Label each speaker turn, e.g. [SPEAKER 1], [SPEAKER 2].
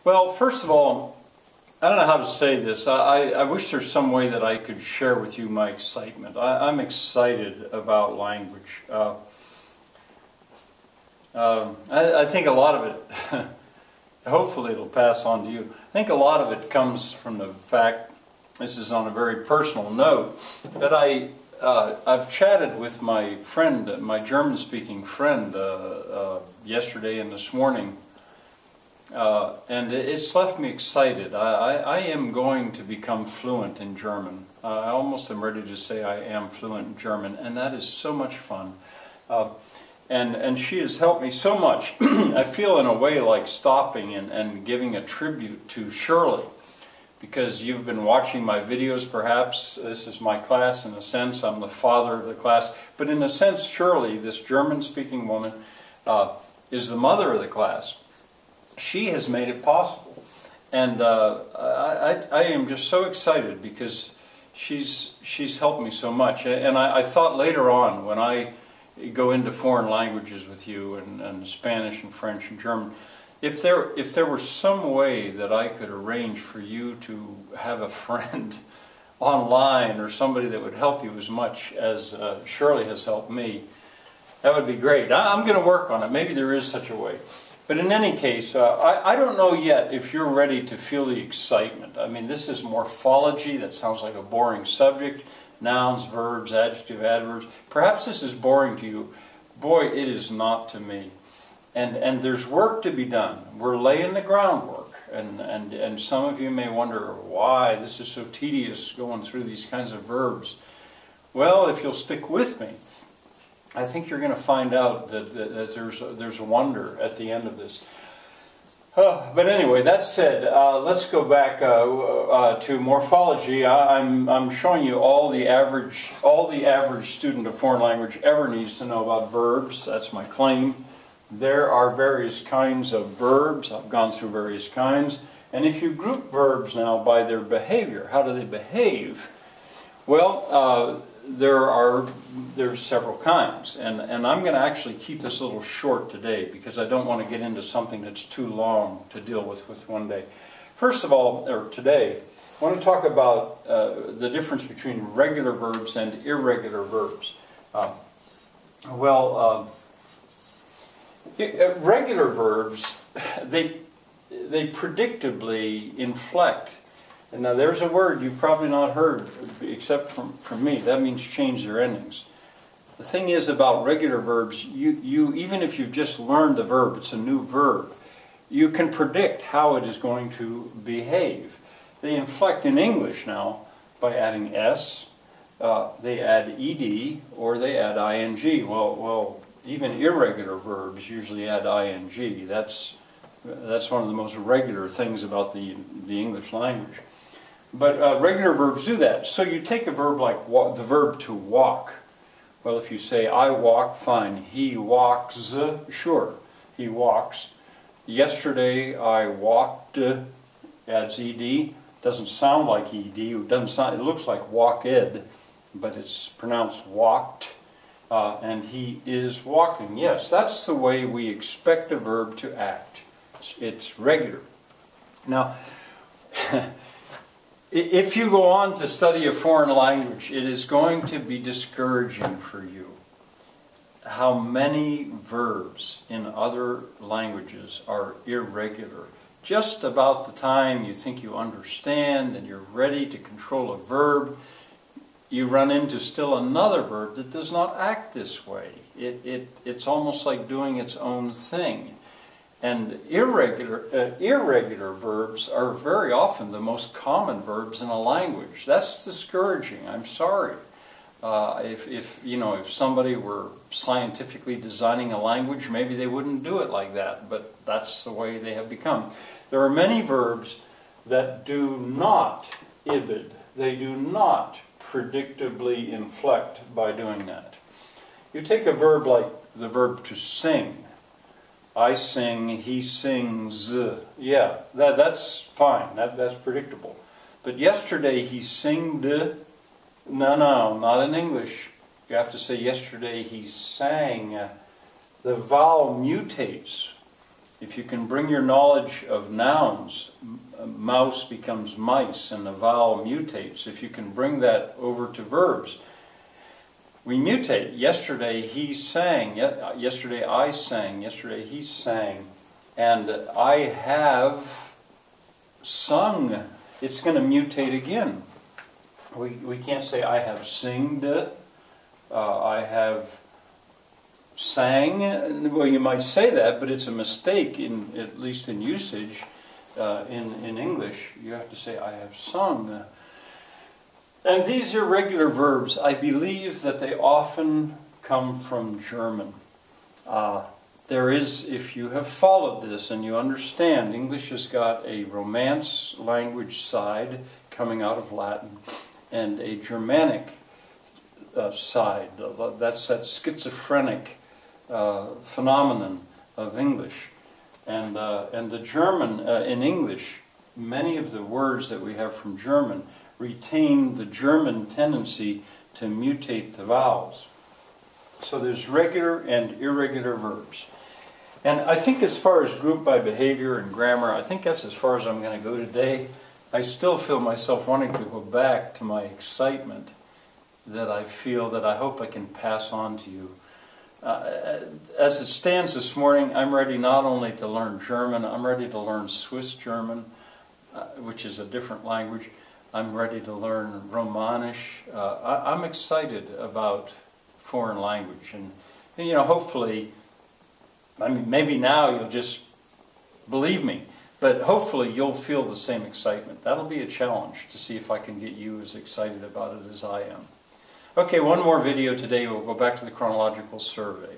[SPEAKER 1] Well, first of all, I don't know how to say this. I wish there's some way that I could share with you my excitement. I'm excited about language. I think a lot of it, hopefully it'll pass on to you. I think a lot of it comes from the fact, this is on a very personal note, that I've chatted with my friend, my German-speaking friend, yesterday and this morning, and it's left me excited. I am going to become fluent in German. I almost am ready to say I am fluent in German, and that is so much fun. And she has helped me so much. I feel in a way like stopping and giving a tribute to Shirley, because you've been watching my videos perhaps. This is my class in a sense. I'm the father of the class. But in a sense, Shirley, this German-speaking woman, is the mother of the class. She has made it possible. And I am just so excited because she's helped me so much. And I thought later on, when I go into foreign languages with you, and Spanish and French and German, if there were some way that I could arrange for you to have a friend online or somebody that would help you as much as Shirley has helped me, that would be great. I'm going to work on it. Maybe there is such a way. But in any case, I don't know yet if you're ready to feel the excitement. I mean, this is morphology. That sounds like a boring subject. Nouns, verbs, adjective, adverbs. Perhaps this is boring to you. Boy, it is not to me. And there's work to be done. We're laying the groundwork. And some of you may wonder why this is so tedious going through these kinds of verbs. Well, if you'll stick with me, I think you're going to find out that there's a wonder at the end of this. But anyway, that said, let's go back to morphology. I'm showing you all the average student of foreign language ever needs to know about verbs. That's my claim. There are various kinds of verbs. I've gone through various kinds. And if you group verbs now by their behavior, how do they behave? Well, there's several kinds, and I'm going to actually keep this a little short today because I don't want to get into something that's too long to deal with one day. First of all, or today, I want to talk about the difference between regular verbs and irregular verbs. Regular verbs, they predictably inflect. And now there's a word you've probably not heard except from me. That means change their endings. The thing is about regular verbs, you even if you've just learned the verb, it's a new verb, you can predict how it is going to behave. They inflect in English now by adding S, they add ED, or they add ING. Well, even irregular verbs usually add ING. That's one of the most regular things about the English language. But regular verbs do that. So you take a verb like the verb to walk. Well, if you say, I walk, fine. He walks, sure, he walks. Yesterday I walked, adds ed. Doesn't sound like ed. It looks like walked, but it's pronounced walked. And he is walking. Yes, that's the way we expect a verb to act. It's regular. Now, if you go on to study a foreign language, it is going to be discouraging for you how many verbs in other languages are irregular. Just about the time you think you understand and you're ready to control a verb, you run into still another verb that does not act this way. It's almost like doing its own thing. And irregular verbs are very often the most common verbs in a language. That's discouraging. I'm sorry. If somebody were scientifically designing a language, maybe they wouldn't do it like that. But that's the way they have become. There are many verbs that do not ibid. They do not predictably inflect by doing that. You take a verb like the verb to sing. I sing, he sings. Yeah, that's fine. That's predictable. But yesterday he singed. No, not in English. You have to say yesterday he sang. The vowel mutates. If you can bring your knowledge of nouns, mouse becomes mice and the vowel mutates. If you can bring that over to verbs, we mutate. Yesterday he sang, yesterday I sang, yesterday he sang, and I have sung. It's going to mutate again. We can't say I have singed, I have sang. Well, you might say that, but it's a mistake, at least in usage. In English, you have to say I have sung. And these irregular verbs, I believe that they often come from German. There is, if you have followed this and you understand, English has got a Romance language side coming out of Latin and a Germanic side. That's that schizophrenic phenomenon of English. And the German, in English, many of the words that we have from German retain the German tendency to mutate the vowels. So there's regular and irregular verbs. And I think as far as group by behavior and grammar, I think that's as far as I'm going to go today. I still feel myself wanting to go back to my excitement that I feel, that I hope I can pass on to you. As it stands this morning, I'm ready not only to learn German, I'm ready to learn Swiss German, which is a different language. I'm ready to learn Romanish. I'm excited about foreign language. And you know, hopefully, I mean, maybe now you'll just believe me, but hopefully you'll feel the same excitement. That'll be a challenge to see if I can get you as excited about it as I am. Okay, one more video today. We'll go back to the chronological survey.